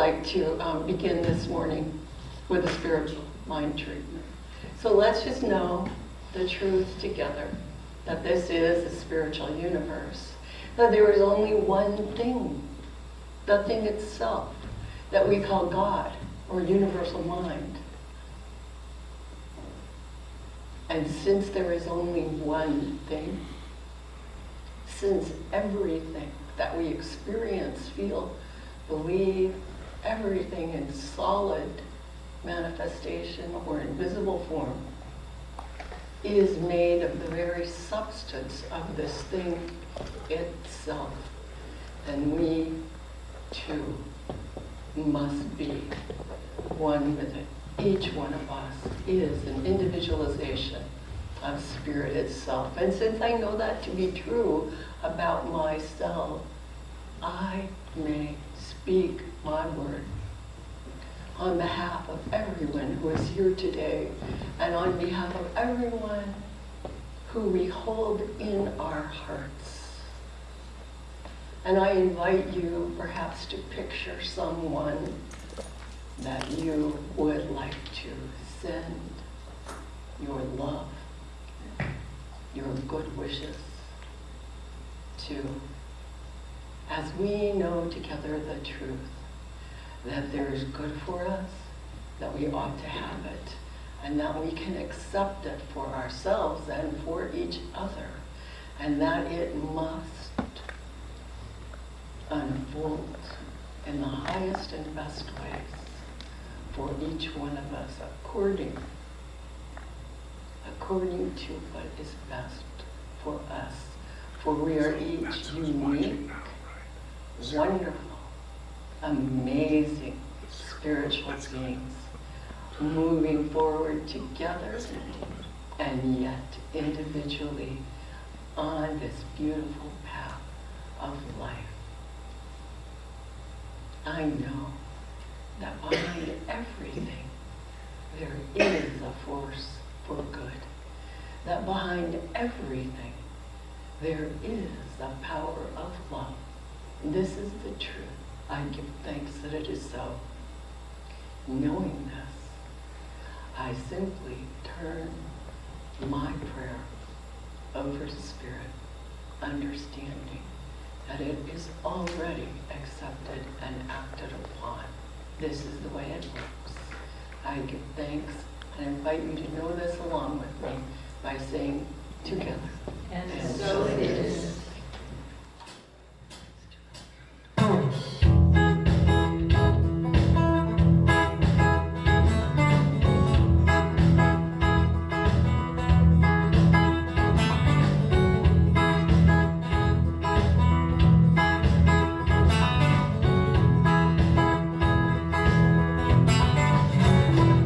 like to begin this morning with a spiritual mind treatment. So let's just know the truth together, that this is a spiritual universe, that there is only one thing, the thing itself, that we call God or universal mind. And since there is only one thing, since everything that we experience, feel, believe, everything in solid manifestation or invisible form is made of the very substance of this thing itself, then we too must be one with it. Each one of us is an individualization of spirit itself. And since I know that to be true about myself, I may speak my word on behalf of everyone who is here today and on behalf of everyone who we hold in our hearts. And I invite you perhaps to picture someone that you would like to send your love, your good wishes to, as we know together the truth, that there is good for us, that we ought to have it, and that we can accept it for ourselves and for each other, and that it must unfold in the highest and best ways for each one of us according to what is best for us. For we are each unique, wonderful, amazing spiritual beings moving forward together and yet individually on this beautiful path of life. I know that behind everything there is a force for good. That behind everything there is a power of love. This is the truth. I give thanks that it is so. Knowing this, I simply turn my prayer over to Spirit, understanding that it is already accepted and acted upon. This is the way it works. I give thanks and invite you to know this along with me by saying together. And so it is.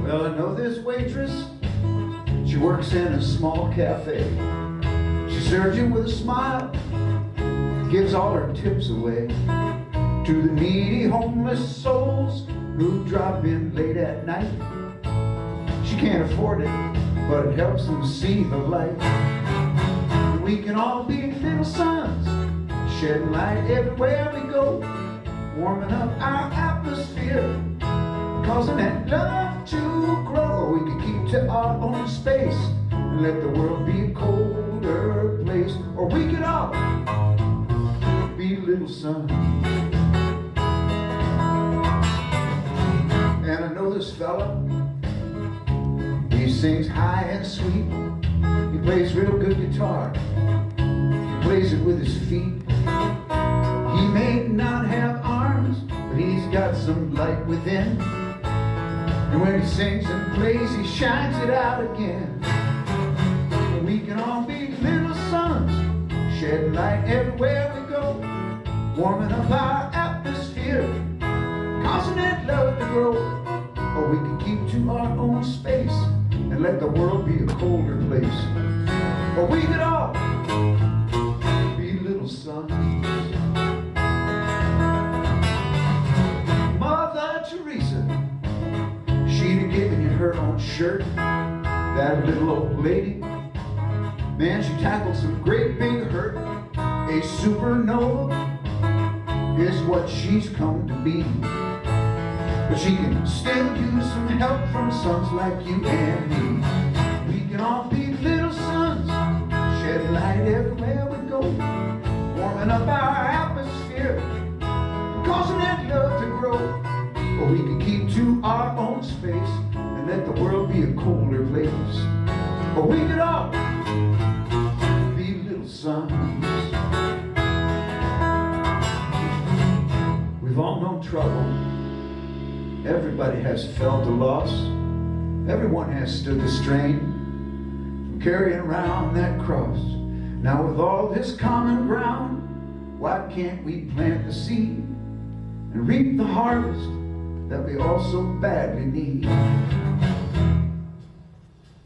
Well, I know this waitress. She works in a small cafe. She serves you with a smile, gives all her tips away to the needy homeless souls who drop in late at night. She can't afford it, but it helps them see the light. We can all be little suns, shedding light everywhere we go, warming up our atmosphere, causing that love to grow. Or we could keep to our own space and let the world be a colder place. Or we could all be little suns. And I know this fella, he sings high and sweet. He plays real good guitar. He plays it with his feet. He may not have arms, but he's got some light within. And when he sings and plays, he shines it out again. We can all be little suns, shedding light everywhere we go, warming up our atmosphere, causing that love to grow. Or we can keep to our own space and let the world be a colder place. Or we could all be little suns. Mother Teresa, she'd have given you her own shirt. That little old lady, man, she tackled some great big hurt. A supernova is what she's come to be. but she can still use some help from sons like you and me. We can all be little suns, shed light everywhere we go, warming up our atmosphere, causing that love to grow. Or we can keep to our own space and let the world be a colder place. Or we could all be little suns. We've all known trouble. Everybody has felt a loss. Everyone has stood the strain from carrying around that cross. Now with all this common ground, why can't we plant the seed and reap the harvest that we all so badly need?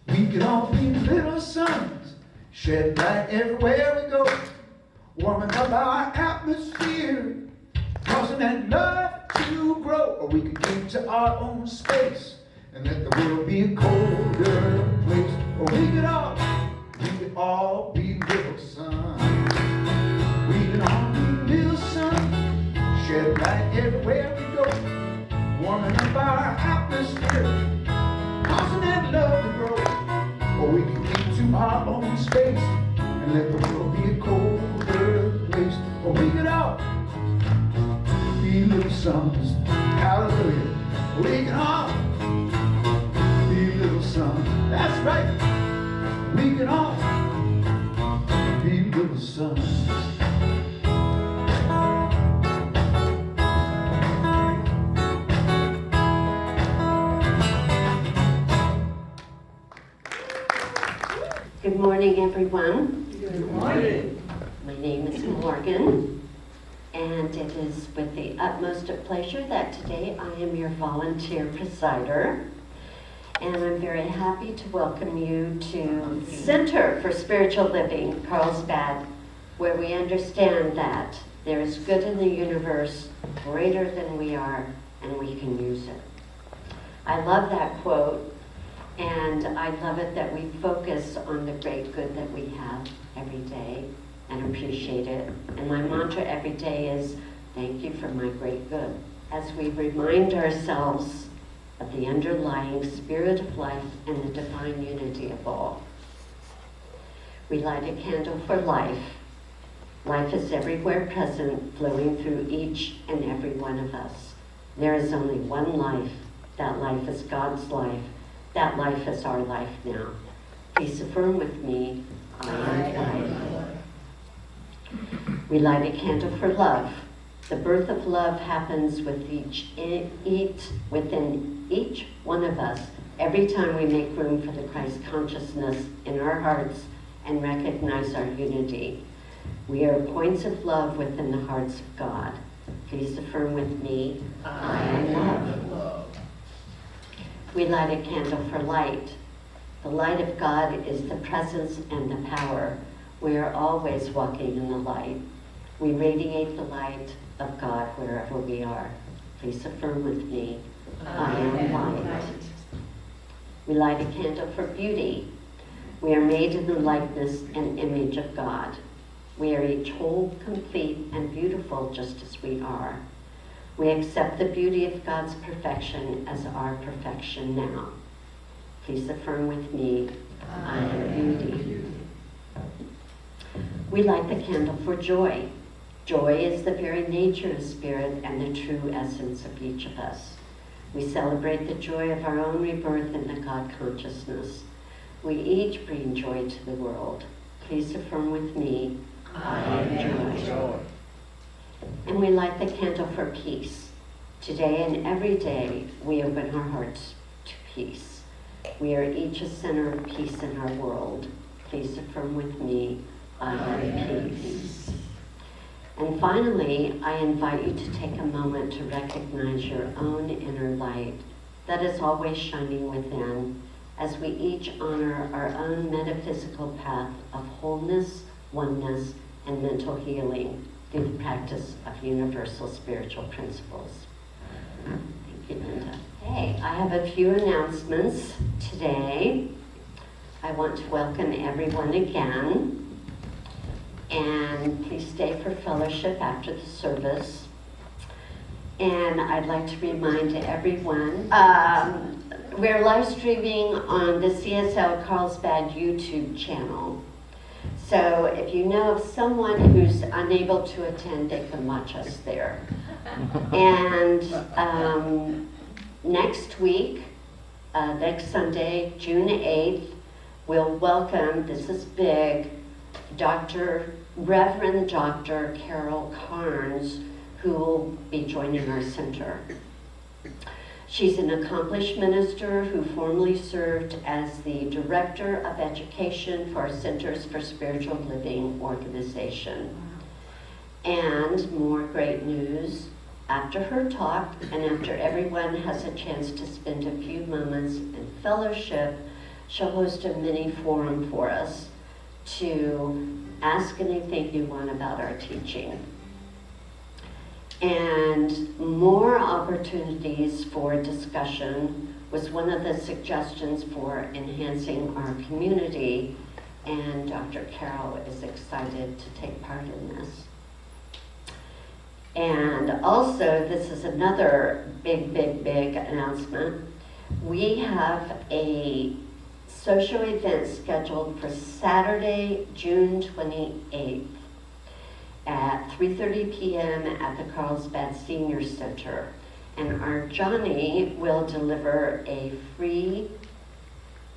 We can all be little suns, shed light everywhere we go, warming up our atmosphere, causing that love to grow. Or we could keep to our own space and let the world be a colder place. Or we could all be little suns. We can all be little suns, shed light everywhere we go, warming up our atmosphere, causing that love to grow. Or we can keep to our own space and let the world be a colder place. Or we could all be little suns. Hallelujah. We can all be little suns. That's right. We can all be little suns. Good morning, everyone. Good morning. My name is Morgan, and it is with the utmost of pleasure that today I am your volunteer presider. And I'm very happy to welcome you to Center for Spiritual Living, Carlsbad, where we understand that there is good in the universe greater than we are, and we can use it. I love that quote. And I love it that we focus on the great good that we have every day and appreciate it. And my mantra every day is, thank you for my great good. As we remind ourselves of the underlying spirit of life and the divine unity of all. We light a candle for life. Life is everywhere present, flowing through each and every one of us. There is only one life. That life is God's life. That life is our life now. Please affirm with me, I am life. We light a candle for love. The birth of love happens with within each one of us every time we make room for the Christ consciousness in our hearts and recognize our unity. We are points of love within the hearts of God. Please affirm with me, I am love. We light a candle for light. The light of God is the presence and the power. We are always walking in the light. We radiate the light of God wherever we are. Please affirm with me, I am light. We light a candle for beauty. We are made in the likeness and image of God. We are each whole, complete, and beautiful just as we are. We accept the beauty of God's perfection as our perfection now. Please affirm with me, I am beauty. We light the candle for joy. Joy is the very nature of spirit and the true essence of each of us. We celebrate the joy of our own rebirth in the God consciousness. We each bring joy to the world. Please affirm with me, I am joy. And we light the candle for peace. Today and every day, we open our hearts to peace. We are each a center of peace in our world. Please affirm with me, I am peace. And finally, I invite you to take a moment to recognize your own inner light that is always shining within, as we each honor our own metaphysical path of wholeness, oneness, and mental healing through the practice of universal spiritual principles. Thank you, Linda. Hey, I have a few announcements today. I want to welcome everyone again. And please stay for fellowship after the service. And I'd like to remind everyone, we're live streaming on the CSL Carlsbad YouTube channel. So if you know of someone who's unable to attend, they can watch us there. And next week, next Sunday, June 8th, we'll welcome, this is big, Reverend Dr. Carol Carnes, who will be joining our center. She's an accomplished minister who formerly served as the Director of Education for our Centers for Spiritual Living organization. And more great news, after her talk and after everyone has a chance to spend a few moments in fellowship, she'll host a mini forum for us to ask anything you want about our teaching. And more opportunities for discussion was one of the suggestions for enhancing our community, and Dr. Carol is excited to take part in this. And also, this is another big announcement. We have a social event scheduled for Saturday, June 28th. At 3:30 p.m. at the Carlsbad Senior Center. And our Johnny will deliver a free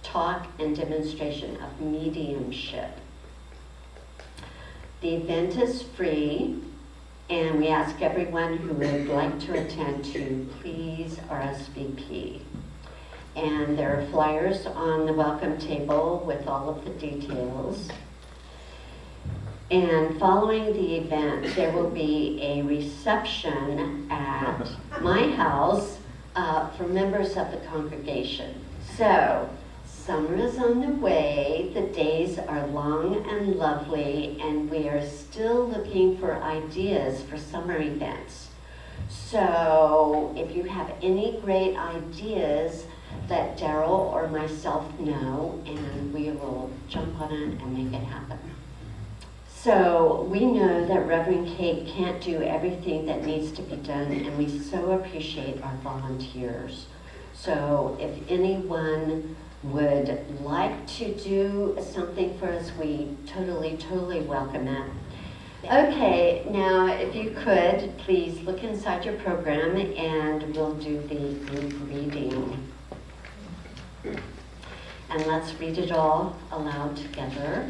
talk and demonstration of mediumship. The event is free, and we ask everyone who would like to attend to please RSVP. And there are flyers on the welcome table with all of the details. And following the event, there will be a reception at my house for members of the congregation. So, summer is on the way, the days are long and lovely, and we are still looking for ideas for summer events. So, if you have any great ideas, let Daryl or myself know, and we will jump on it and make it happen. So we know that Reverend Kate can't do everything that needs to be done, and we so appreciate our volunteers. So if anyone would like to do something for us, we totally welcome it. Okay, now if you could, please look inside your program and we'll do the group reading. And let's read it all aloud together.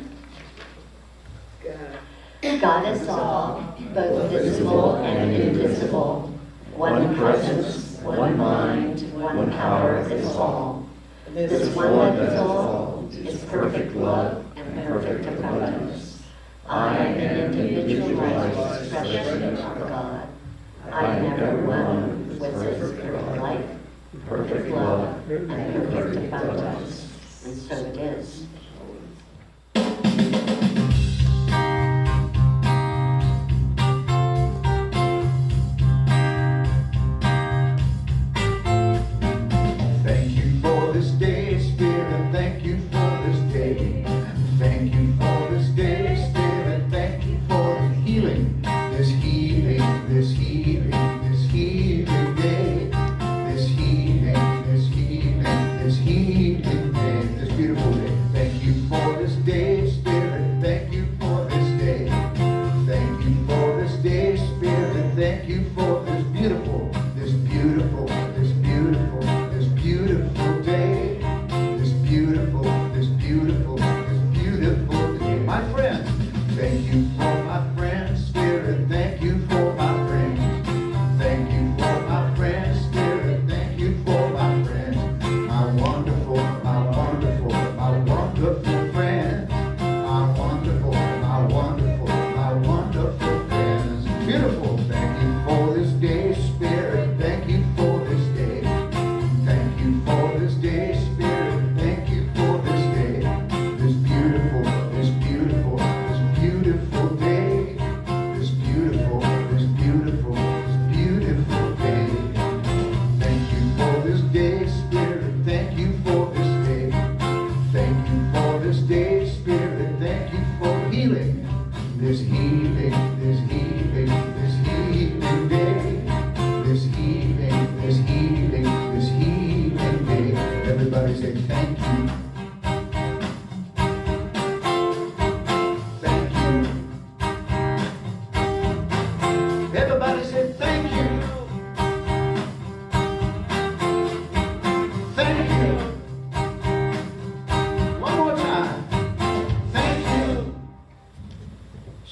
God is all, both visible and invisible. One presence, one mind, one power is all. This one that is all is perfect love and perfect abundance. I am an individualized expression of God. I am everyone with His spirit life, perfect love, and perfect abundance. And so it is. Thank you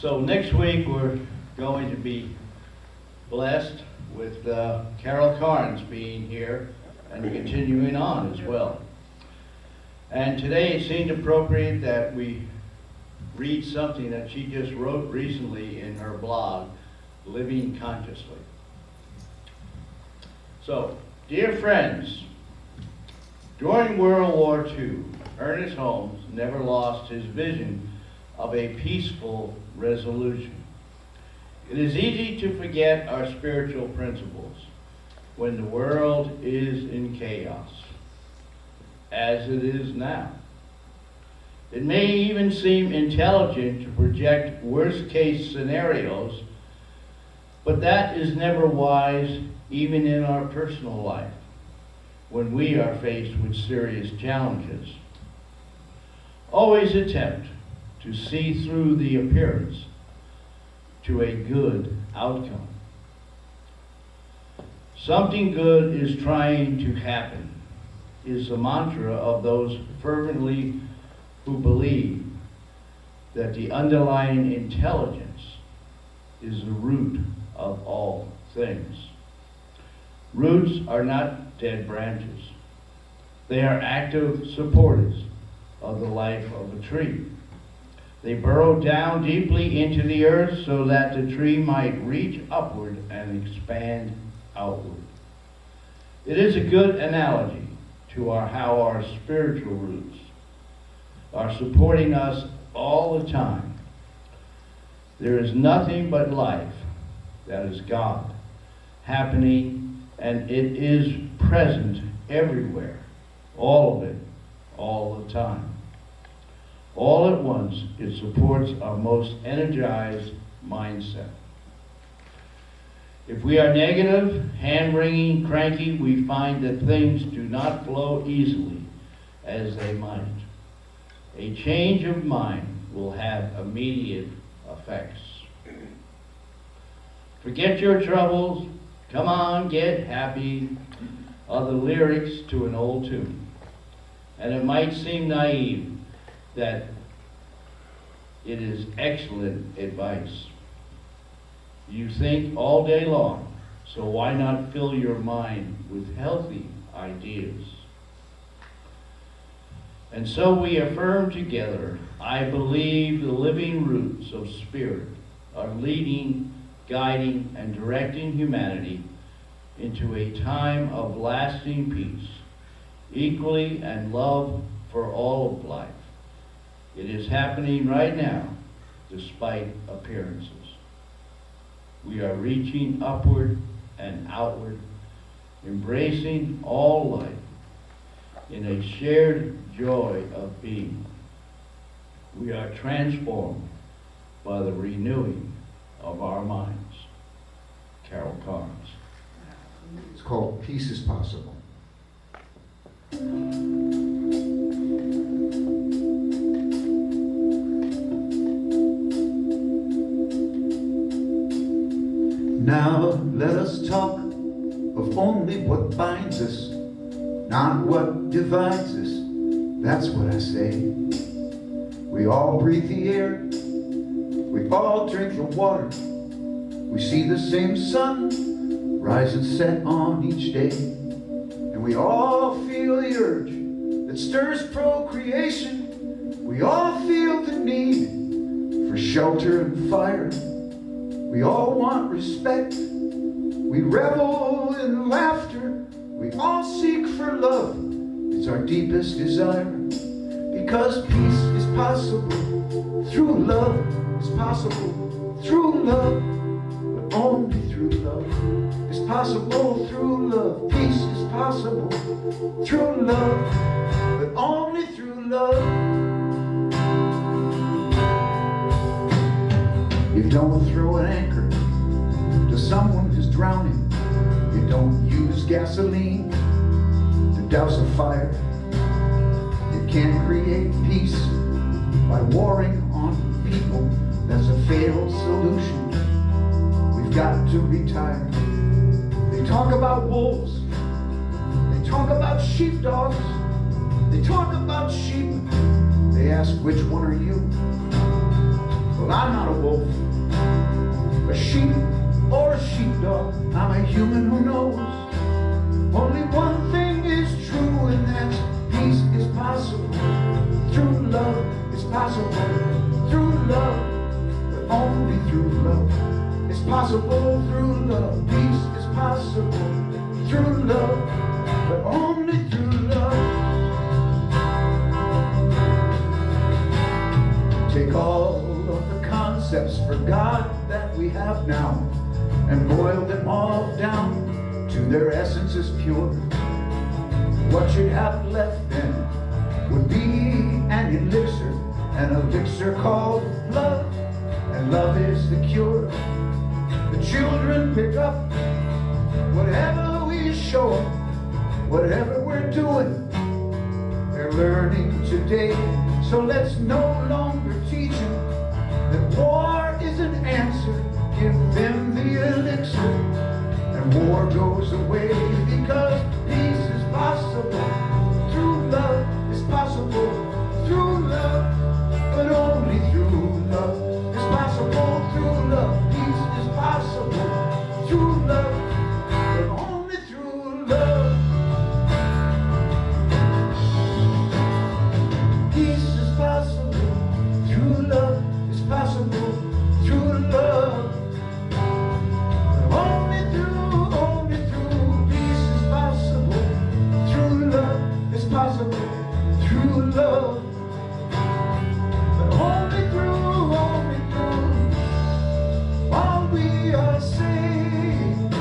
So next week we're going to be blessed with Carol Carnes being here and continuing on as well. And today it seemed appropriate that we read something that she just wrote recently in her blog, Living Consciously. So, dear friends, during World War II, ErnestHolmes never lost his vision of a peaceful resolution. It is easy to forget our spiritual principles when the world is in chaos, as it is now. It may even seem intelligent to project worst-case scenarios, but that is never wise even in our personal life when we are faced with serious challenges. Always attempt to see through the appearance to a good outcome. Something good is trying to happen is the mantra of those fervently who believe that the underlying intelligence is the root of all things. Roots are not dead branches. They are active supporters of the life of a tree. They burrow down deeply into the earth so that the tree might reach upward and expand outward. It is a good analogy to how our spiritual roots are supporting us all the time. There is nothing but life that is God happening, and it is present everywhere, all of it, all the time. All at once, it supports our most energized mindset. If we are negative, hand-wringing, cranky, we find that things do not flow easily as they might. A change of mind will have immediate effects. Forget your troubles, come on, get happy, are the lyrics to an old tune. And it might seem naive that it is excellent advice. You think all day long, so why not fill your mind with healthy ideas? And so we affirm together, I believe the living roots of spirit are leading, guiding, and directing humanity into a time of lasting peace, equally and love for all of life. It is happening right now, despite appearances. We are reaching upward and outward, embracing all life in a shared joy of being. We are transformed by the renewing of our minds. Carol Carnes. It's called Peace is Possible. Now let us talk of only what binds us, not what divides us. That's what I say. We all breathe the air, we all drink the water, we see the same sun rise and set on each day, and we all feel the urge that stirs procreation. We all feel the need for shelter and fire. We all want respect. We revel in laughter. We all seek for love. It's our deepest desire. Because peace is possible through love. It's possible through love, but only through love. It's possible through love. Peace is possible through love, but only through love. You don't throw an anchor to someone who's drowning. You don't use gasoline to douse a fire. You can't create peace by warring on people. That's a failed solution. We've got to retire. They talk about wolves. They talk about sheepdogs. They talk about sheep. They ask, which one are you? Well, I'm not a wolf, a sheep, or a sheepdog. I'm a human who knows only one thing is true, and that's peace is possible. Through love is possible. Through love, but only through love. It's possible through love. Peace is possible through love, but only through love. Take all of the concepts for God that we have now and boil them all down to their essence is pure. What you'd have left then would be an elixir called love, and love is the cure. The children pick up whatever we show them, whatever we're doing, they're learning today. So let's no longer teach them that war is an answer. Give them the elixir, and war goes away, because peace is possible. Through love is possible. Through love, but only through love. It's possible through love. Peace is possible through love, but only through love. Peace is possible through love. It's possible through love. Only through peace is possible. Through love is possible. Through love. But only through. All we are saying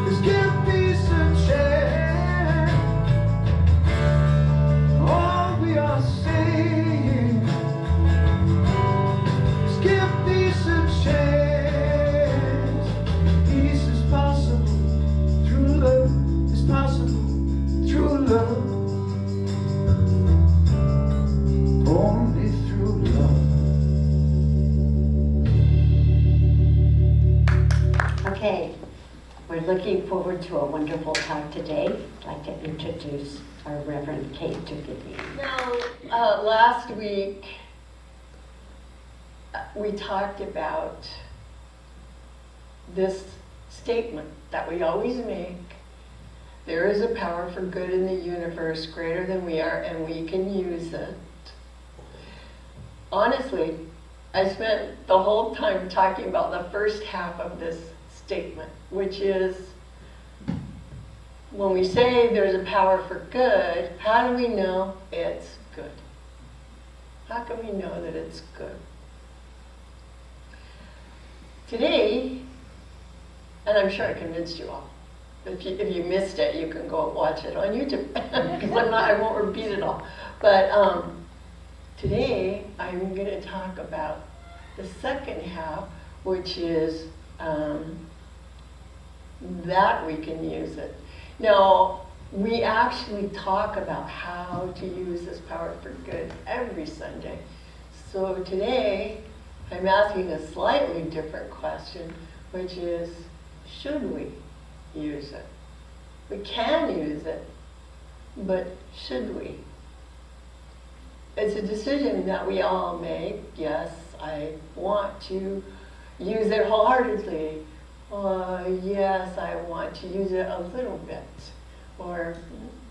is give peace a chance. All we are saying is give peace a chance. Peace is possible through love. It's possible through love. Only through love. Okay, we're looking forward to a wonderful talk today. I'd like to introduce our Reverend Kate DuVivier. Now, last week, we talked about this statement that we always make. There is a power for good in the universe greater than we are, and we can use it. Honestly, I spent the whole time talking about the first half of this statement, which is when we say there's a power for good, how do we know it's good? How can we know that it's good? Today, and I'm sure I convinced you all. If you missed it, you can go and watch it on YouTube, because I won't repeat it all. But today, I'm going to talk about the second half, which is that we can use it. Now, we actually talk about how to use this power for good every Sunday. So today, I'm asking a slightly different question, which is, should we use it? We can use it, but should we? It's a decision that we all make. Yes, I want to use it wholeheartedly. Yes, I want to use it a little bit. Or,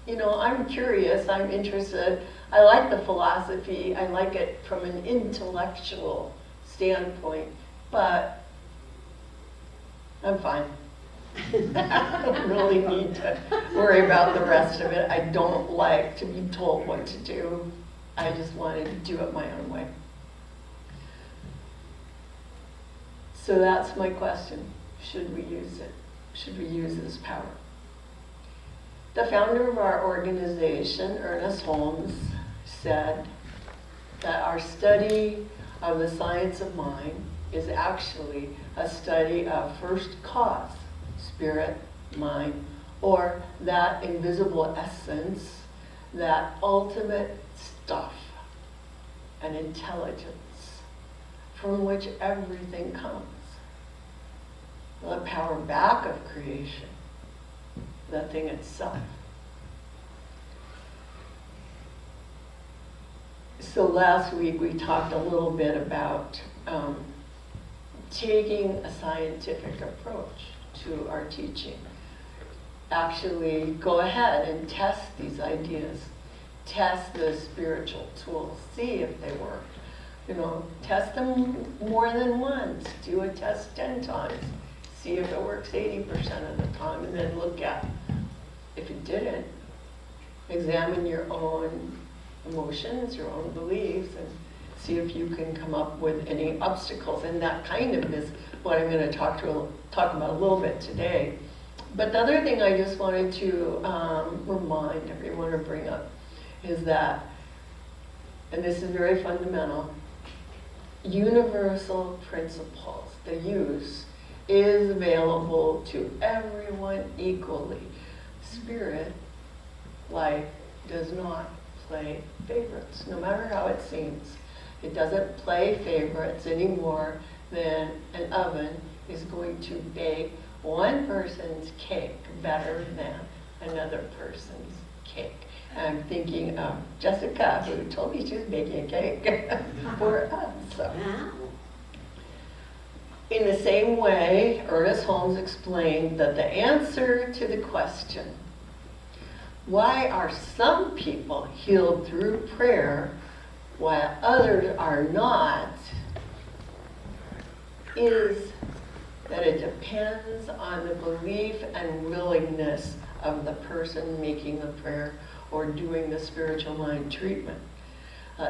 I'm curious, I'm interested. I like the philosophy. I like it from an intellectual standpoint, but I'm fine. I don't really need to worry about the rest of it. I don't like to be told what to do. I just wanted to do it my own way. So that's my question. Should we use it? Should we use this power? The founder of our organization, ErnestHolmes, said that our study of the science of mind is actually a study of first cause, spirit, mind, or that invisible essence, that ultimate stuff, and intelligence from which everything comes. The power back of creation, the thing itself. So last week we talked a little bit about taking a scientific approach to our teaching. Actually go ahead and test these ideas. Test the spiritual tools. See if they work. You know, test them more than once. Do a test 10 times. See if it works 80% of the time, and then look at if it didn't. Examine your own emotions, your own beliefs, and see if you can come up with any obstacles. And that kind of is what I'm going to talk about a little bit today. But the other thing I just wanted to remind everyone or bring up is that, and this is very fundamental, universal principles, the use, is available to everyone equally. Spirit, life, does not play favorites, no matter how it seems. It doesn't play favorites any more than an oven is going to bake one person's cake better than another person's cake. And I'm thinking of Jessica, who told me she was baking a cake for us. So. In the same way, ErnestHolmes explained that the answer to the question, why are some people healed through prayer while others are not, is that it depends on the belief and willingness of the person making the prayer or doing the spiritual mind treatment.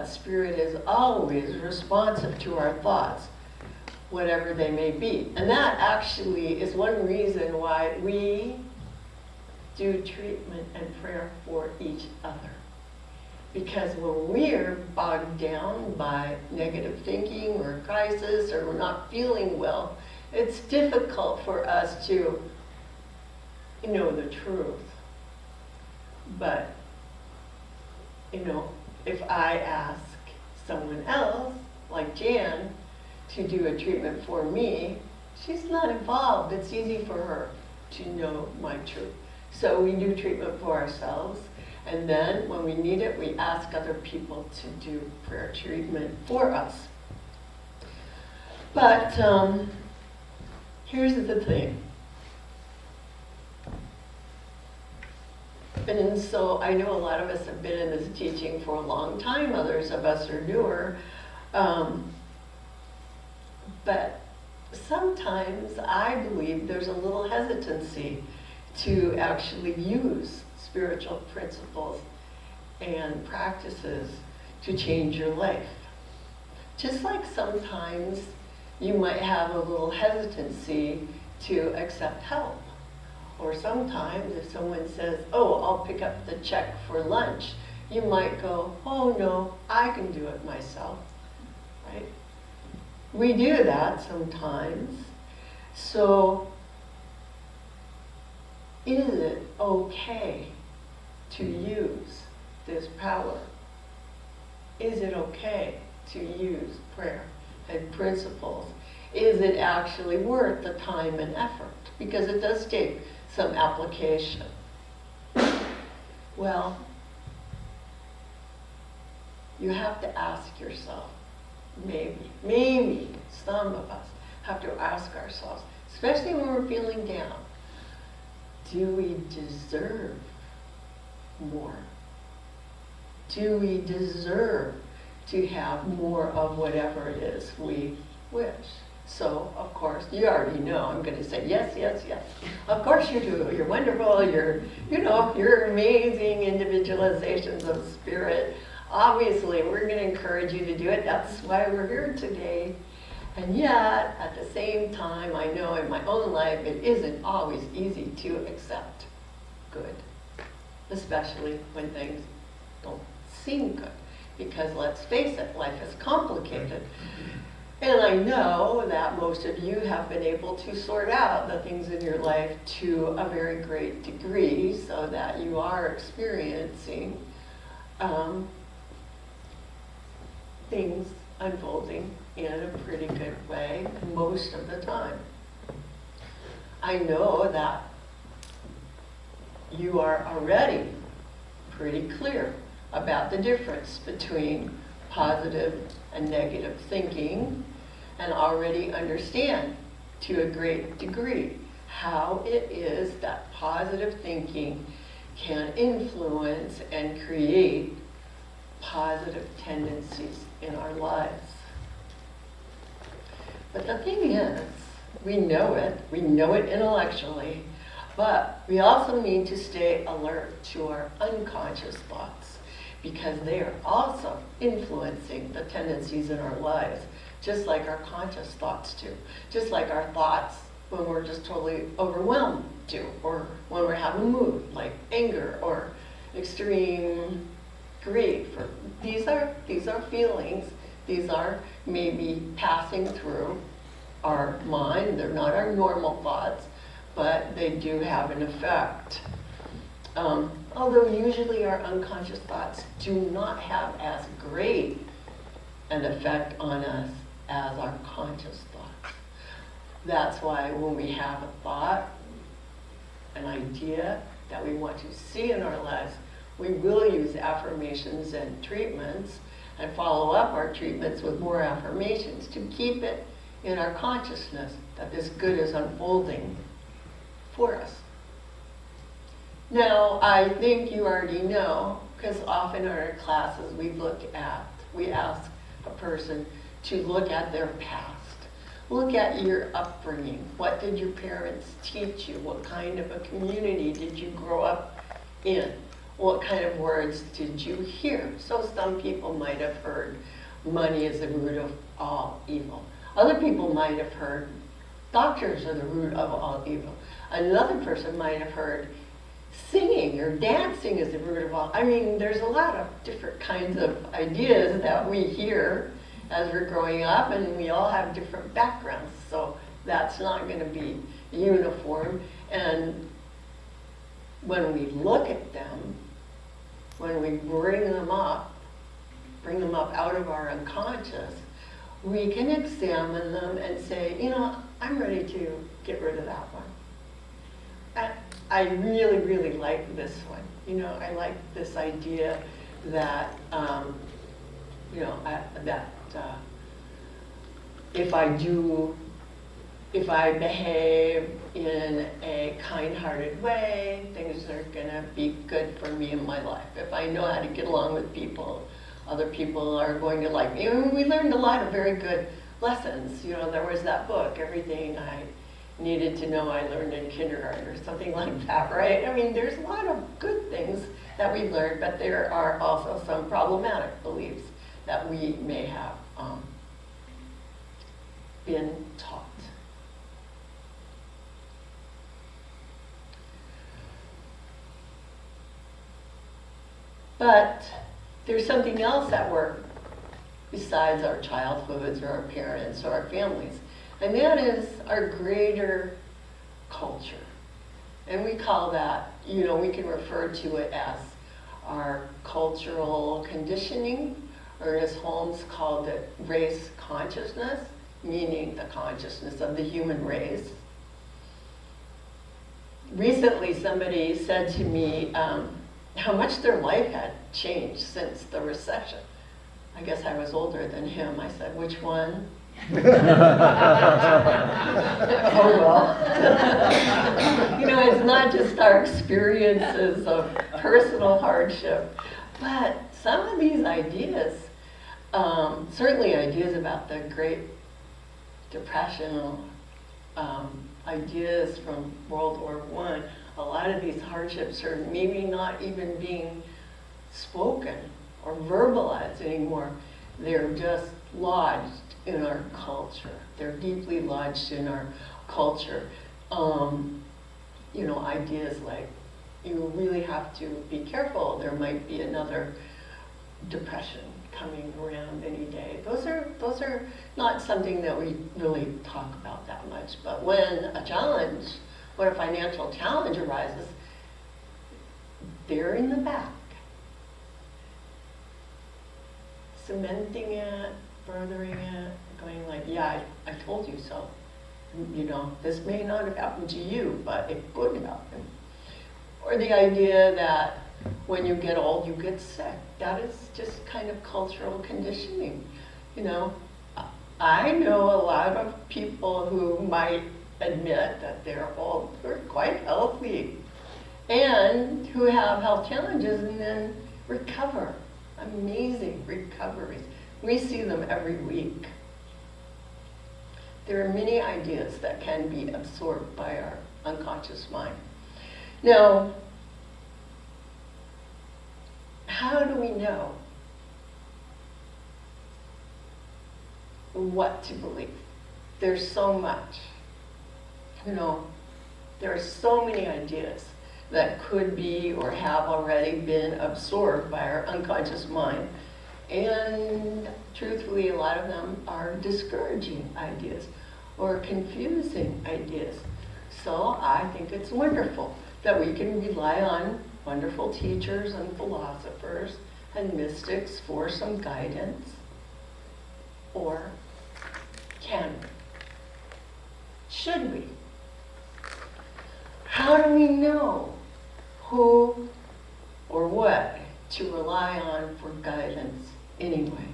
Spirit is always responsive to our thoughts, whatever they may be. And that actually is one reason why we do treatment and prayer for each other. Because when we're bogged down by negative thinking or crisis or we're not feeling well, it's difficult for us to know the truth. But, if I ask someone else, like Jan, to do a treatment for me, she's not involved. It's easy for her to know my truth. So we do treatment for ourselves, and then when we need it, we ask other people to do prayer treatment for us. But here's the thing. And so I know a lot of us have been in this teaching for a long time, others of us are newer. But sometimes I believe there's a little hesitancy to actually use spiritual principles and practices to change your life. Just like sometimes you might have a little hesitancy to accept help. Or sometimes if someone says, oh, I'll pick up the check for lunch, you might go, oh no, I can do it myself, right? We do that sometimes. So is it okay to use this power? Is it okay to use prayer and principles? Is it actually worth the time and effort? Because it does take some application. Well, you have to ask yourself, maybe some of us have to ask ourselves, especially when we're feeling down, do we deserve more? Do we deserve to have more of whatever it is we wish? So, of course, you already know I'm going to say yes, yes, yes. Of course you do. You're wonderful. You're amazing individualizations of spirit. Obviously, we're going to encourage you to do it. That's why we're here today. And yet, at the same time, I know in my own life, it isn't always easy to accept good, especially when things don't seem good. Because let's face it, life is complicated. And I know that most of you have been able to sort out the things in your life to a very great degree so that you are experiencing things unfolding in a pretty good way most of the time. I know that you are already pretty clear about the difference between positive and negative thinking and already understand to a great degree how it is that positive thinking can influence and create positive tendencies in our lives. But the thing is, we know it intellectually, but we also need to stay alert to our unconscious thoughts because they are also influencing the tendencies in our lives, just like our conscious thoughts do, just like our thoughts when we're just totally overwhelmed do, or when we're having a mood like anger or extreme grief. Or these are feelings. These are maybe passing through our mind. They're not our normal thoughts, but they do have an effect. Although usually our unconscious thoughts do not have as great an effect on us as our conscious thoughts. That's why when we have a thought, an idea that we want to see in our lives, we will use affirmations and treatments and follow up our treatments with more affirmations to keep it in our consciousness that this good is unfolding for us. Now, I think you already know, because often in our classes we ask a person to look at their past. Look at your upbringing. What did your parents teach you? What kind of a community did you grow up in? What kind of words did you hear? So some people might have heard money is the root of all evil. Other people might have heard doctors are the root of all evil. Another person might have heard singing or dancing is the root of all. I mean, there's a lot of different kinds of ideas that we hear as we're growing up, and we all have different backgrounds, so that's not going to be uniform. And when we look at them, when we bring them up out of our unconscious, we can examine them and say, you know, I'm ready to get rid of that one. I really, really like this one. You know, I like this idea that, if I behave in a kind-hearted way, things are gonna be good for me in my life. If I know how to get along with people, other people are going to like me. And we learned a lot of very good lessons. You know, there was that book, Everything I Needed to Know I Learned in Kindergarten, or something like that, right? I mean, there's a lot of good things that we learned, but there are also some problematic beliefs that we may have been taught. But there's something else at work besides our childhoods or our parents or our families, and that is our greater culture. And we call that, you know, we can refer to it as our cultural conditioning. ErnestHolmes called it race consciousness, meaning the consciousness of the human race. Recently, somebody said to me how much their life had changed since the recession. I guess I was older than him. I said, which one? Oh, well. You know, it's not just our experiences of personal hardship, but some of these ideas, certainly ideas about the Great Depression, ideas from World War I, a lot of these hardships are maybe not even being spoken or verbalized anymore. They're just lodged in our culture. They're deeply lodged in our culture. You know, ideas like, you really have to be careful. There might be another depression coming around any day. Those are not something that we really talk about that much. But when a financial challenge arises, they're in the back, cementing it, furthering it, going like, yeah, I told you so. You know, this may not have happened to you, but it could happen. Or the idea that when you get old, you get sick. That is just kind of cultural conditioning. You know, I know a lot of people who might admit that they're old, who are quite healthy, and who have health challenges and then recover. Amazing recoveries. We see them every week. There are many ideas that can be absorbed by our unconscious mind. Now, how do we know what to believe? There's so much. You know, there are so many ideas that could be or have already been absorbed by our unconscious mind. And truthfully, a lot of them are discouraging ideas or confusing ideas. So I think it's wonderful that we can rely on wonderful teachers and philosophers and mystics for some guidance. Or can we? Should we? How do we know who or what to rely on for guidance anyway?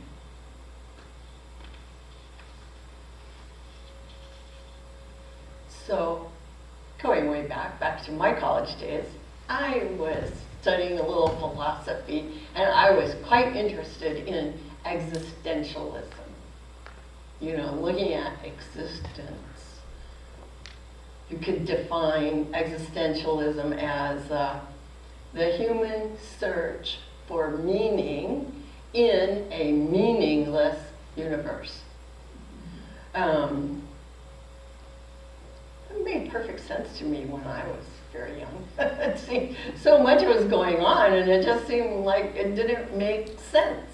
So, going way back to my college days, I was studying a little philosophy, and I was quite interested in existentialism. You know, looking at existence. You could define existentialism as the human search for meaning in a meaningless universe. It made perfect sense to me when I was very young. It seemed so much was going on, and it just seemed like it didn't make sense.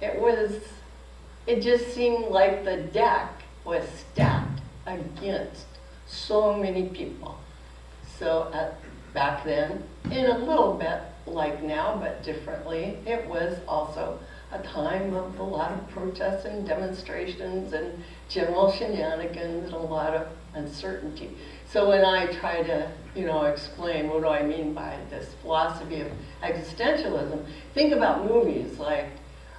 It just seemed like the deck was stacked against so many people. So back then, in a little bit like now, but differently, it was also a time of a lot of protests and demonstrations and general shenanigans and a lot of uncertainty. So when I try to, explain what do I mean by this philosophy of existentialism, think about movies like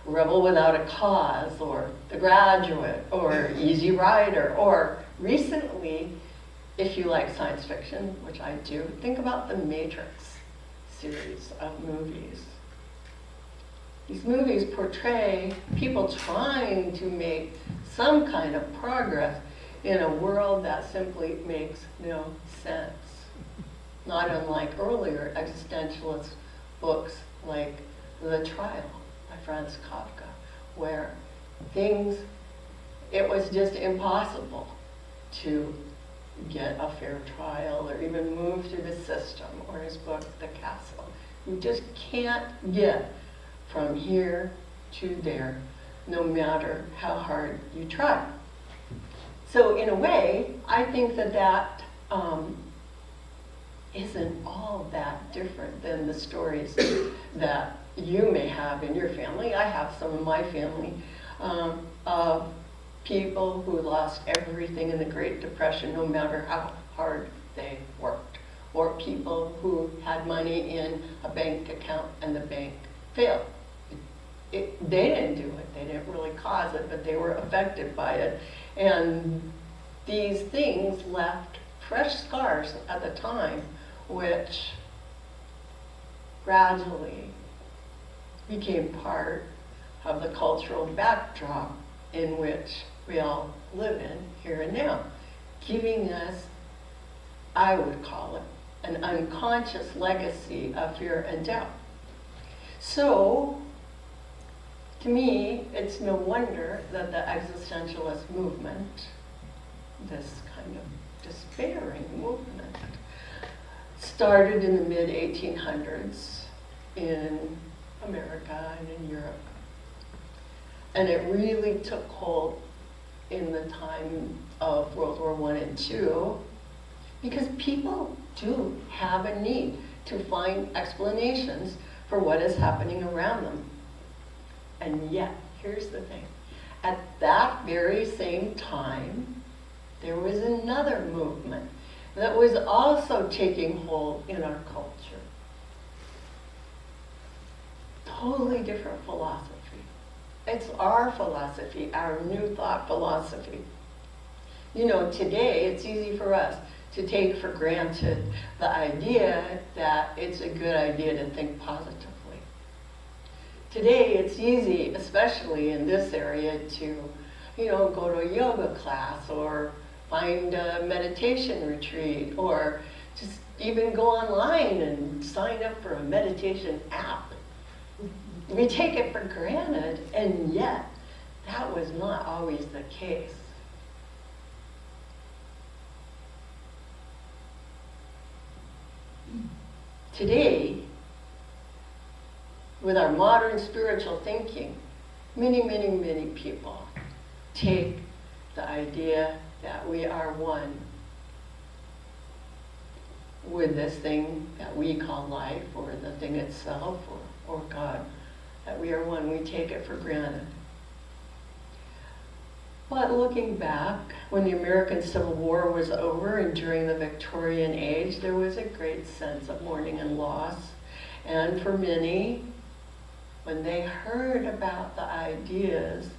Rebel Without a Cause, or The Graduate, or Easy Rider, or recently, if you like science fiction, which I do, think about the Matrix series of movies. These movies portray people trying to make some kind of progress in a world that simply makes no sense. Not unlike earlier existentialist books like The Trial by Franz Kafka, where it was just impossible to get a fair trial or even move through the system, or his book, The Castle. You just can't get from here to there, no matter how hard you try. So in a way, I think that isn't all that different than the stories that you may have in your family. I have some in my family of people who lost everything in the Great Depression, no matter how hard they worked, or people who had money in a bank account and the bank failed. They didn't do it. They didn't really cause it, but they were affected by it. And these things left fresh scars at the time, which gradually became part of the cultural backdrop in which we all live in here and now, giving us, I would call it, an unconscious legacy of fear and doubt. So, to me, it's no wonder that the existentialist movement, this kind of despairing movement, started in the mid-1800s in America and in Europe. And it really took hold in the time of World War I and II, because people do have a need to find explanations for what is happening around them. And yet, here's the thing. At that very same time, there was another movement that was also taking hold in our culture. totally different philosophy. It's our philosophy, our new thought philosophy. You know, today it's easy for us to take for granted the idea that it's a good idea to think positively. Today it's easy, especially in this area, to, you know, go to a yoga class or find a meditation retreat or just even go online and sign up for a meditation app. We take it for granted, and yet that was not always the case. Today, with our modern spiritual thinking, many people take the idea that we are one with this thing that we call life, or the thing itself, or God, that we are one. We take it for granted. But looking back, when the American Civil War was over and during the Victorian Age, there was a great sense of mourning and loss. And for many, when they heard about the ideas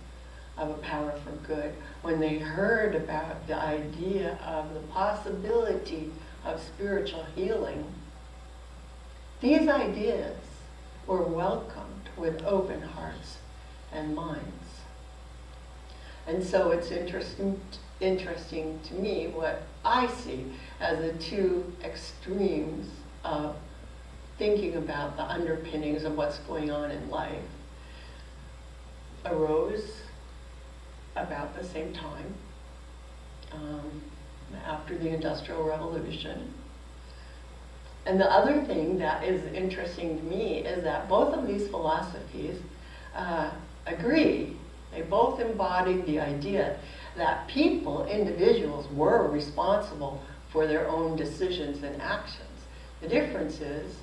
of a power for good, when they heard about the idea of the possibility of spiritual healing, these ideas were welcomed with open hearts and minds. And so it's interesting to me what I see as the two extremes of thinking about the underpinnings of what's going on in life arose about the same time, after the Industrial Revolution. And the other thing that is interesting to me is that both of these philosophies agree. They both embodied the idea that people, individuals, were responsible for their own decisions and actions. The difference is,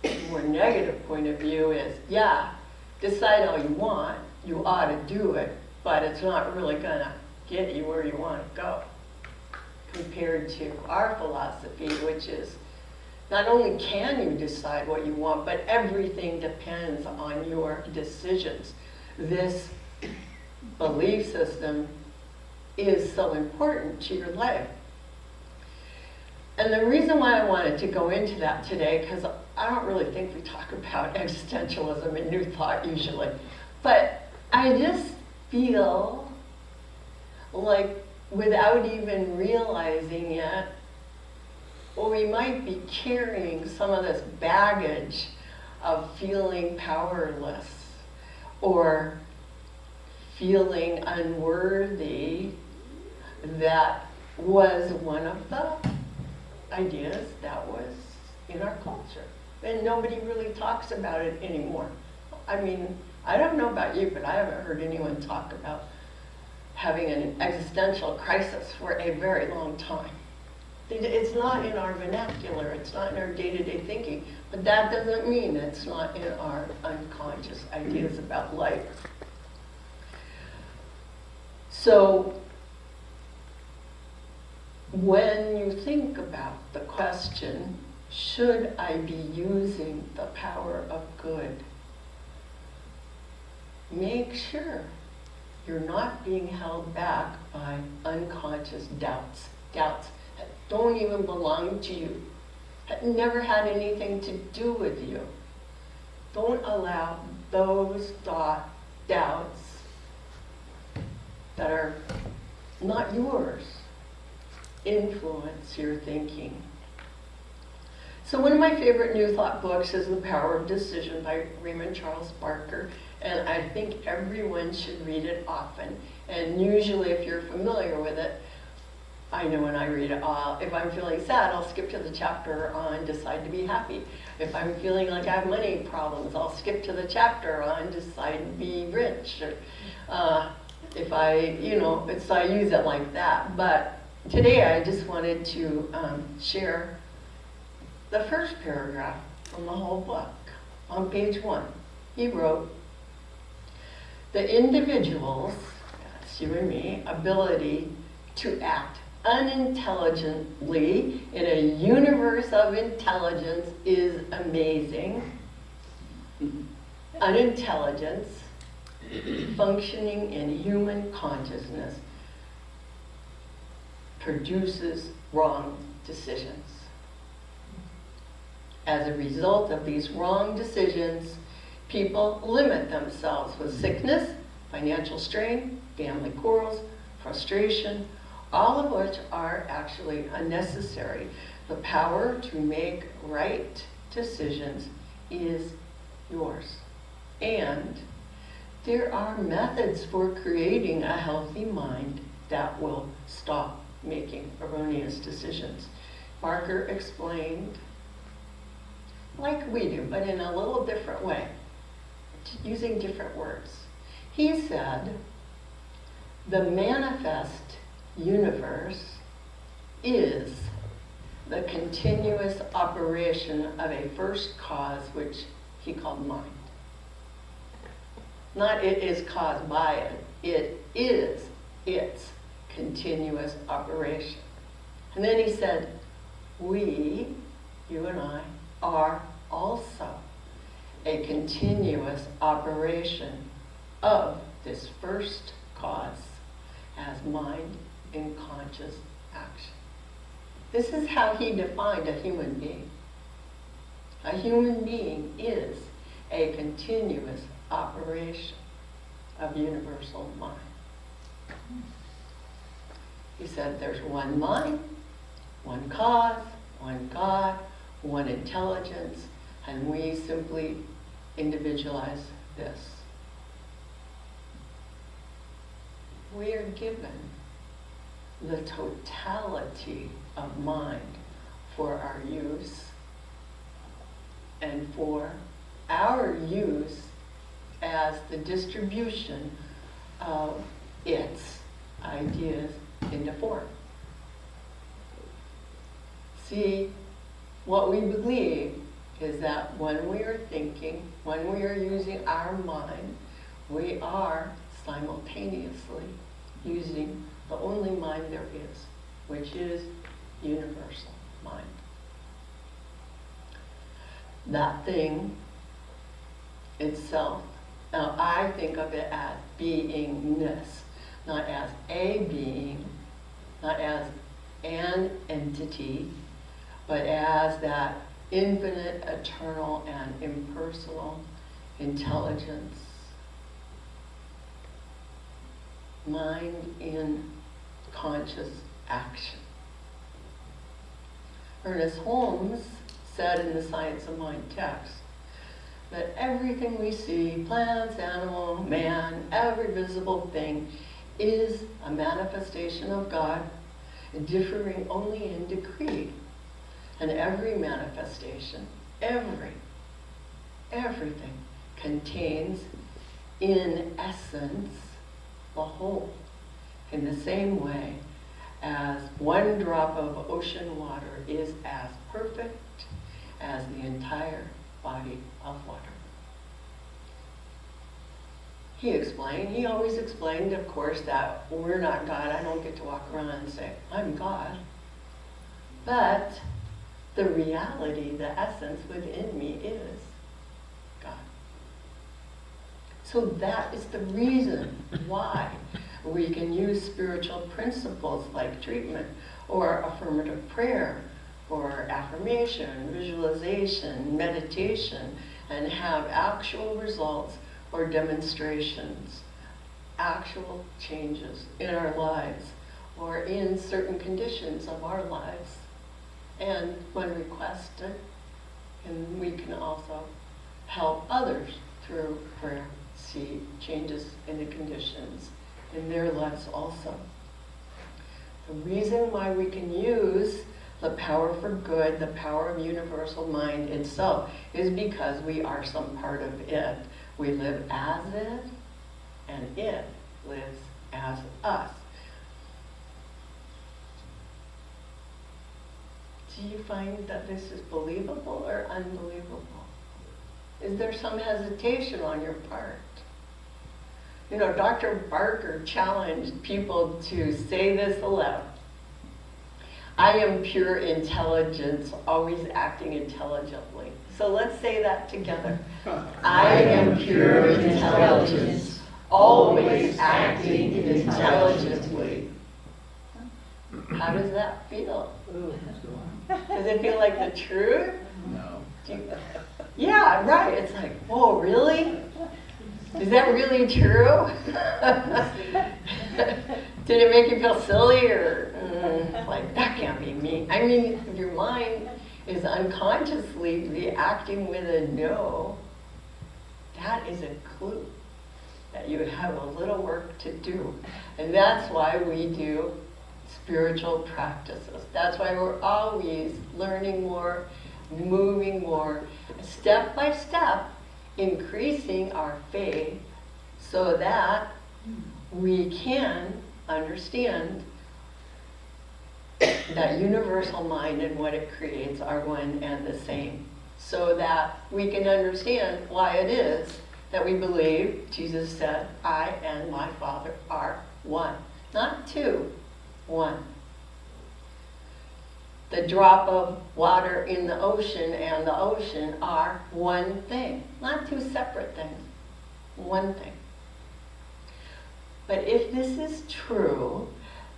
the more negative point of view is, yeah, decide all you want, you ought to do it, but it's not really gonna get you where you want to go. Compared to our philosophy, which is, not only can you decide what you want, but everything depends on your decisions. This belief system is so important to your life. And the reason why I wanted to go into that today, because I don't really think we talk about existentialism and New Thought usually, but I just feel like without even realizing it, we might be carrying some of this baggage of feeling powerless or feeling unworthy that was one of the ideas that was in our culture. And nobody really talks about it anymore. I mean, I don't know about you, but I haven't heard anyone talk about having an existential crisis for a very long time. It's not in our vernacular, it's not in our day-to-day thinking, but that doesn't mean it's not in our unconscious ideas about life. So, when you think about the question, should I be using the power of good? Make sure you're not being held back by unconscious doubts that don't even belong to you, that never had anything to do with you. Don't allow those doubts that are not yours influence your thinking. So one of my favorite New Thought books is The Power of Decision by Raymond Charles Barker, and I think everyone should read it often. And usually if you're familiar with it, I know when I read it, if I'm feeling sad, I'll skip to the chapter on Decide to Be Happy. If I'm feeling like I have money problems, I'll skip to the chapter on Decide to Be Rich. Or, if I, so I use it like that. But today I just wanted to share the first paragraph from the whole book. On page 1, he wrote, "The individual's, that's you and me, ability to act unintelligently in a universe of intelligence is amazing. unintelligence functioning in human consciousness produces wrong decisions. As a result of these wrong decisions, people limit themselves with sickness, financial strain, family quarrels, frustration, all of which are actually unnecessary. The power to make right decisions is yours. And there are methods for creating a healthy mind that will stop making erroneous decisions. Barker explained, like we do, but in a little different way, using different words. He said, the manifest universe is the continuous operation of a first cause, which he called mind. Not it is caused by it, it is its continuous operation. And then he said, we, you and I, are also a continuous operation of this first cause as mind in conscious action. This is how he defined a human being. A human being is a continuous operation of universal mind. He said there's one mind, one cause, one God, one intelligence, and we simply individualize this. We are given the totality of mind for our use and for our use as the distribution of its ideas into form. See, what we believe is that when we are thinking, when we are using our mind, we are simultaneously using the only mind there is, which is universal mind. That thing itself, now I think of it as beingness, not as a being, not as an entity, but as that infinite, eternal, and impersonal intelligence. Mind in conscious action. ErnestHolmes said in the Science of Mind text that everything we see, plants, animal, man, every visible thing, is a manifestation of God, differing only in degree. And every manifestation, everything contains in essence the whole, in the same way as one drop of ocean water is as perfect as the entire body of water. He always explained, of course, that we're not God. I don't get to walk around and say, I'm God. But the reality, the essence within me is God. So that is the reason why we can use spiritual principles like treatment or affirmative prayer or affirmation, visualization, meditation, and have actual results or demonstrations, actual changes in our lives or in certain conditions of our lives. And when requested, and we can also help others through prayer see changes in the conditions in their lives also. The reason why we can use the power for good, the power of universal mind itself, is because we are some part of it. We live as it, and it lives as us. Do you find that this is believable or unbelievable? Is there some hesitation on your part? You know, Dr. Barker challenged people to say this aloud. I am pure intelligence, always acting intelligently. So let's say that together. I am pure intelligence, always acting intelligently. How does that feel? Does it feel like the truth? No. Yeah, right. It's like, whoa, really? Is that really true? Did it make you feel silly or like, that can't be me? I mean, if your mind is unconsciously reacting with a no, that is a clue that you have a little work to do. And that's why we do spiritual practices. That's why we're always learning more, moving more, step by step, increasing our faith so that we can understand that universal mind and what it creates are one and the same. So that we can understand why it is that we believe, Jesus said, I and my Father are one. Not two, one. The drop of water in the ocean and the ocean are one thing. Not two separate things, one thing. But if this is true,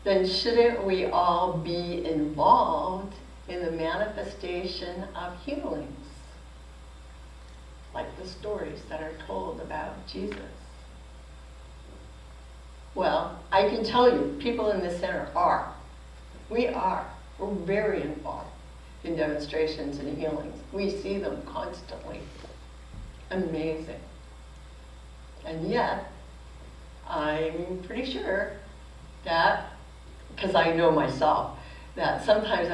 then shouldn't we all be involved in the manifestation of healings? Like the stories that are told about Jesus. Well, I can tell you, people in the center are. We are. We're very involved in demonstrations and healings. We see them constantly. Amazing. And yet, I'm pretty sure that, because I know myself, that sometimes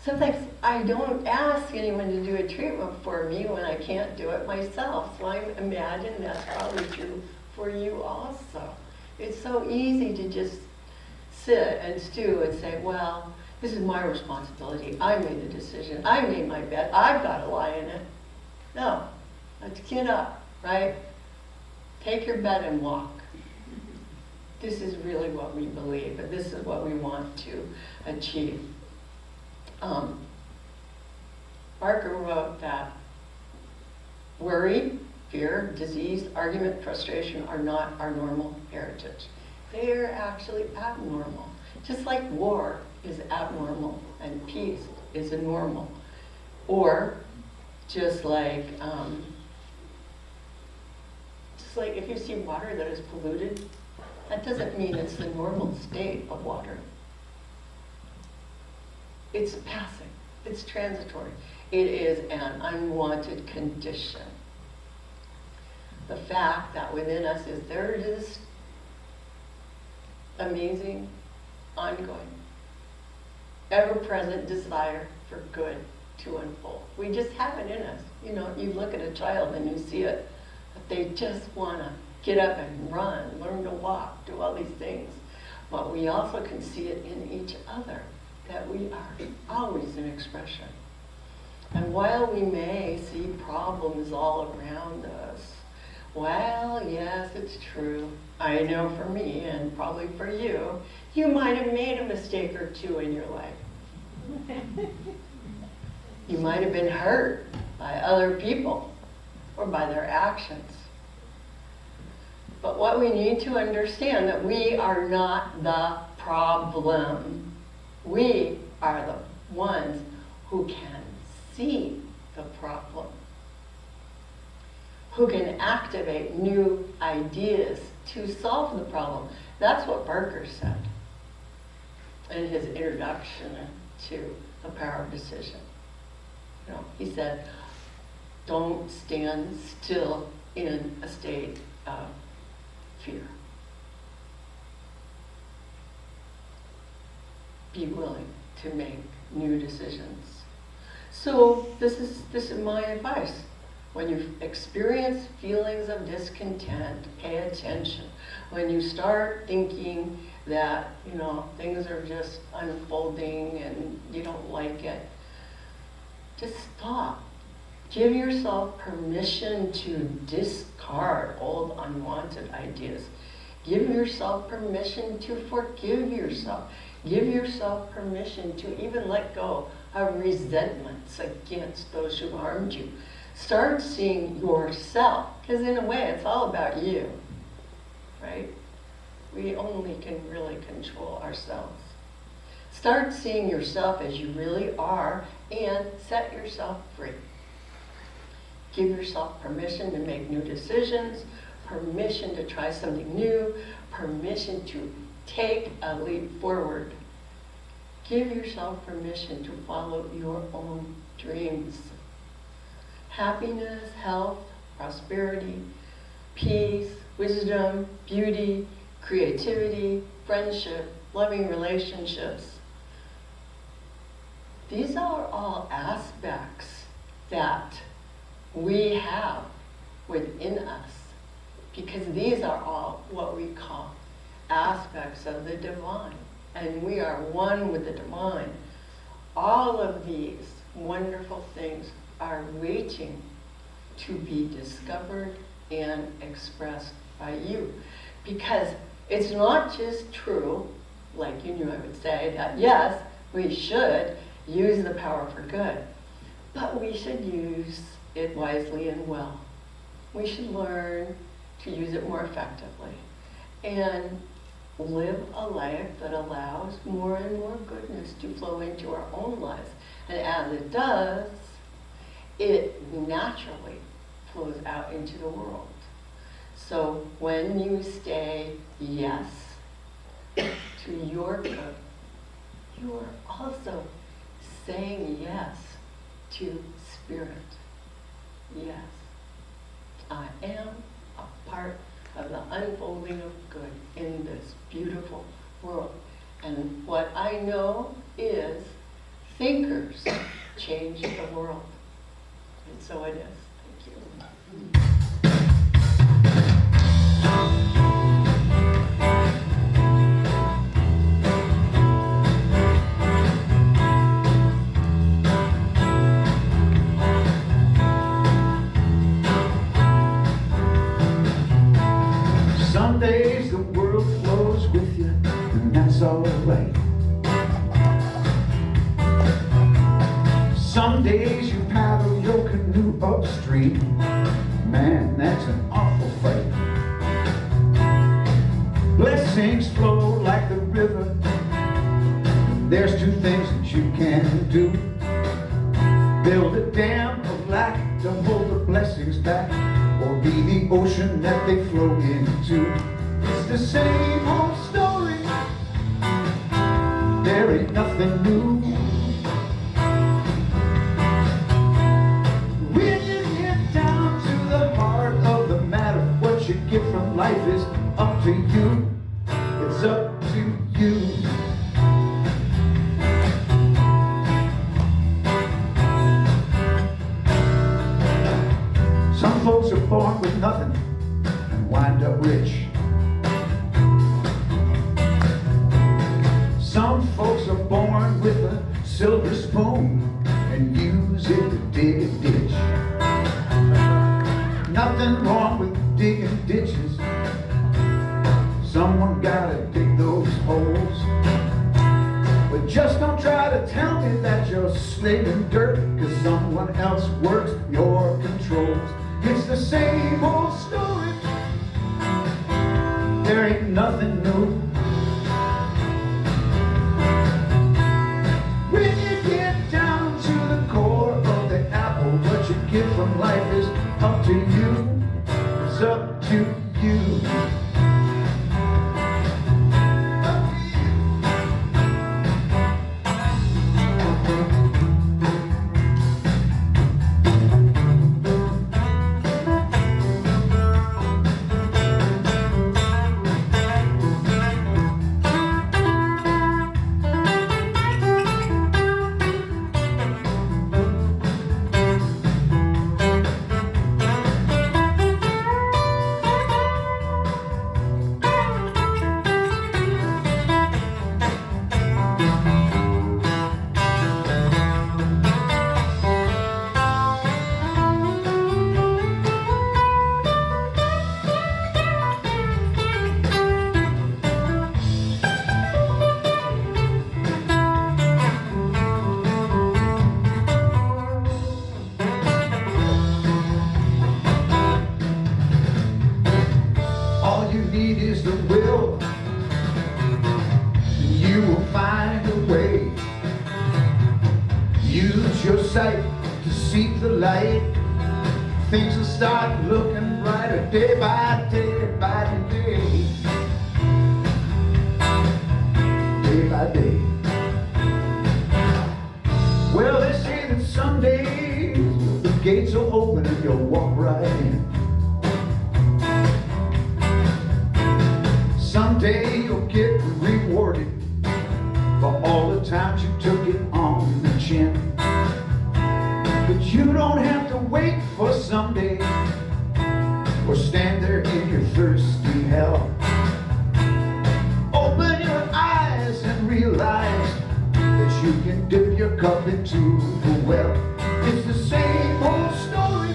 sometimes I don't ask anyone to do a treatment for me when I can't do it myself. So I imagine that's probably true for you also. It's so easy to just sit and stew and say, well, this is my responsibility. I made the decision. I made my bed. I've got to lie in it. No, let's get up, right? Take your bed and walk. This is really what we believe, and this is what we want to achieve. Barker wrote that worry, fear, disease, argument, frustration are not our normal heritage. They are actually abnormal. Just like war is abnormal and peace is a normal. Or just like if you see water that is polluted, that doesn't mean it's the normal state of water. It's passing. It's transitory. It is an unwanted condition. The fact that within us is there this amazing, ongoing, ever-present desire for good to unfold. We just have it in us. You know, you look at a child and you see it, that they just want to get up and run, learn to walk, do all these things. But we also can see it in each other, that we are always in expression. And while we may see problems all around us, well, yes, it's true. I know for me, and probably for you, you might have made a mistake or two in your life. You might have been hurt by other people or by their actions. But what we need to understand that we are not the problem. We are the ones who can see the problem, who can activate new ideas to solve the problem. That's what Barker said in his introduction to The Power of Decision. You know, he said, don't stand still in a state of fear. Be willing to make new decisions. So this is my advice. When you experience feelings of discontent, pay attention. When you start thinking that, you know, things are just unfolding and you don't like it, just stop. Give yourself permission to discard old unwanted ideas. Give yourself permission to forgive yourself. Give yourself permission to even let go of resentments against those who harmed you. Start seeing yourself, because in a way it's all about you, right? We only can really control ourselves. Start seeing yourself as you really are and set yourself free. Give yourself permission to make new decisions, permission to try something new, permission to take a leap forward. Give yourself permission to follow your own dreams. Happiness, health, prosperity, peace, wisdom, beauty, creativity, friendship, loving relationships. These are all aspects that we have within us, because these are all what we call aspects of the divine, and we are one with the divine. All of these wonderful things are waiting to be discovered and expressed by you, because it's not just true, like you knew I would say, that yes, we should use the power for good, but we should use it wisely and well. We should learn to use it more effectively and live a life that allows more and more goodness to flow into our own lives. And as it does, it naturally flows out into the world. So when you say yes to your good, you are also saying yes to spirit. Yes, I am a part of the unfolding of good in this beautiful world. And what I know is thinkers change the world. And so it is. Thank you. Some days the world flows with you, and that's alright. Some days you paddle your canoe upstream. Man, that's an awful fight. Blessings flow like the river. There's two things that you can do. Build a dam of lack to hold the blessings back, or be the ocean that they flow into. It's the same old story. There ain't nothing new. When you get down to the heart of the matter, what you get from life is up to you. It's up to you. Some folks are born with nothing and wind up rich. Some folks are born with a silver spoon and use it to dig a ditch. Nothing wrong with digging ditches. Someone gotta dig those holes. But just don't try to tell me that you're slaving dirt, 'cause someone else works your controls. It's the same old story. There ain't nothing new. When you get down to the core of the apple, what you get from life is up to you. It's up to you. you need is the will, and you will find a way. Use your sight to seek the light. Things will start looking brighter day by day by day. Day by day. Well, they say that someday the gates will open and you'll walk right in. Someday you'll get rewarded for all the times you took it on the chin. But you don't have to wait for someday, or stand there in your thirsty hell. Open your eyes and realize that you can dip your cup into the well. It's the same old story,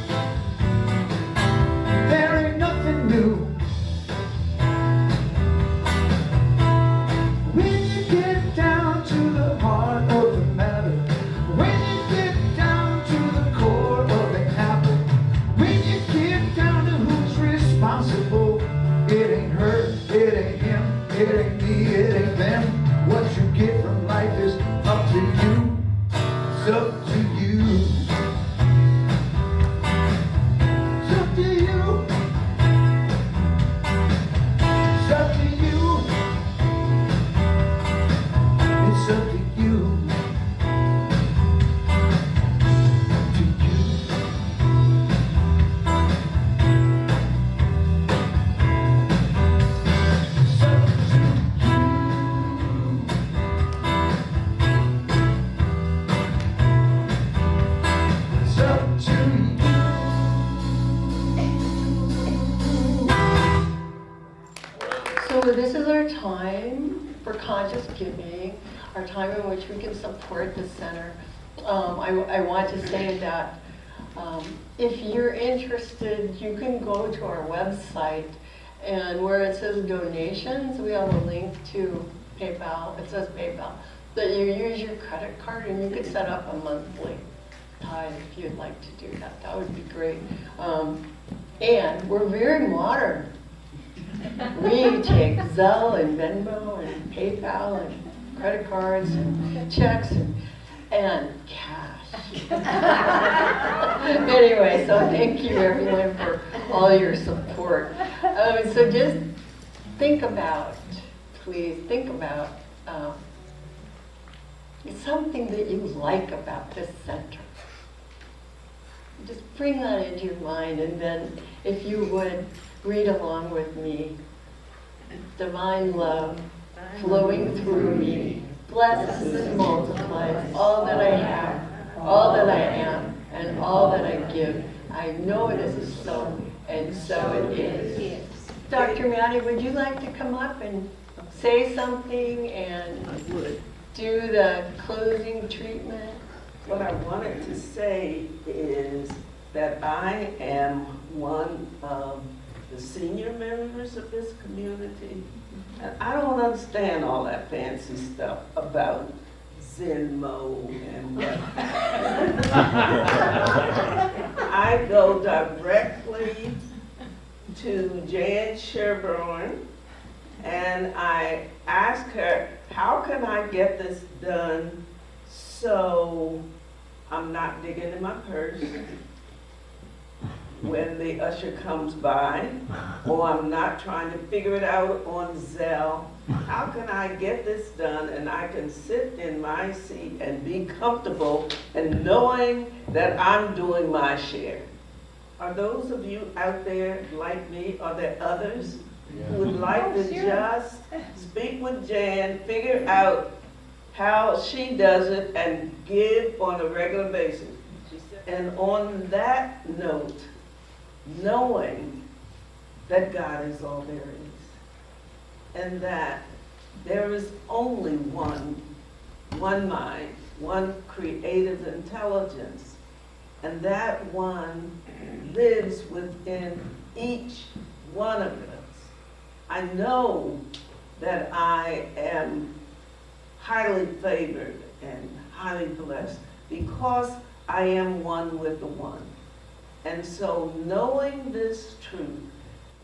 there ain't nothing new. When you get down to the heart of the matter, when you get down to the core of the apple, when you get down to who's responsible, it ain't her, it ain't him, it ain't me, it ain't them. What you get from life is up to you. It's up to you. It's up to you. It's up to you. It's up to you. To you. It's up to you. It's up to you. So this is our time for conscious giving, our time in which we can support the center. I want to say that if you're interested, you can go to our website, and where it says donations, we have a link to PayPal. It says PayPal. That you use your credit card, and you could set up a monthly tithe if you'd like to do that. That would be great. And we're very modern. We take Zelle and Venmo and PayPal and credit cards and checks and cash. Anyway, so thank you everyone for all your support. So just think about, please think about something that you like about this center. Just bring that into your mind, and then if you would read along with me. Divine love flowing through me blesses and multiplies all that I have, all that I am, and all that I give. I know it is so, and so it is. Dr. Maddie, would you like to come up and say something and do the closing treatment? What I wanted to say is that I am one of the senior members of this community, and I don't understand all that fancy stuff about Zenmo and what. I go directly to Jan Sherburne, and I ask her, how can I get this done so I'm not digging in my purse when the usher comes by, or I'm not trying to figure it out on Zelle. How can I get this done and I can sit in my seat and be comfortable and knowing that I'm doing my share? Are those of you out there like me? Are there others who would like to just speak with Jan, figure out how she does it, and give on a regular basis? And on that note, knowing that God is all there is, and that there is only one mind, one creative intelligence, and that one lives within each one of us. I know that I am highly favored and highly blessed because I am one with the one. And so knowing this truth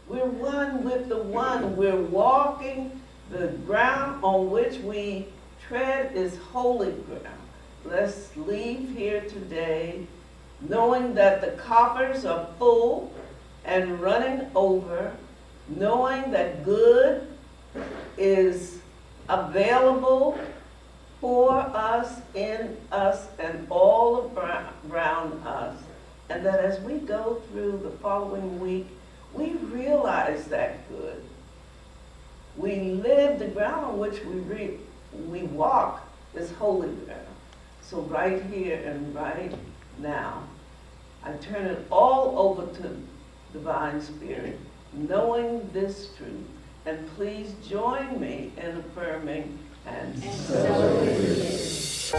We're one with the one. We're walking. The ground on which we tread is holy ground. Let's leave here today knowing that the coffers are full and running over, knowing that good is available for us, in us, and all around us. And that as we go through the following week, we realize that good. We live the ground on which we walk is holy ground. So right here and right now, I turn it all over to Divine Spirit, knowing this truth. And please join me in affirming and so it is.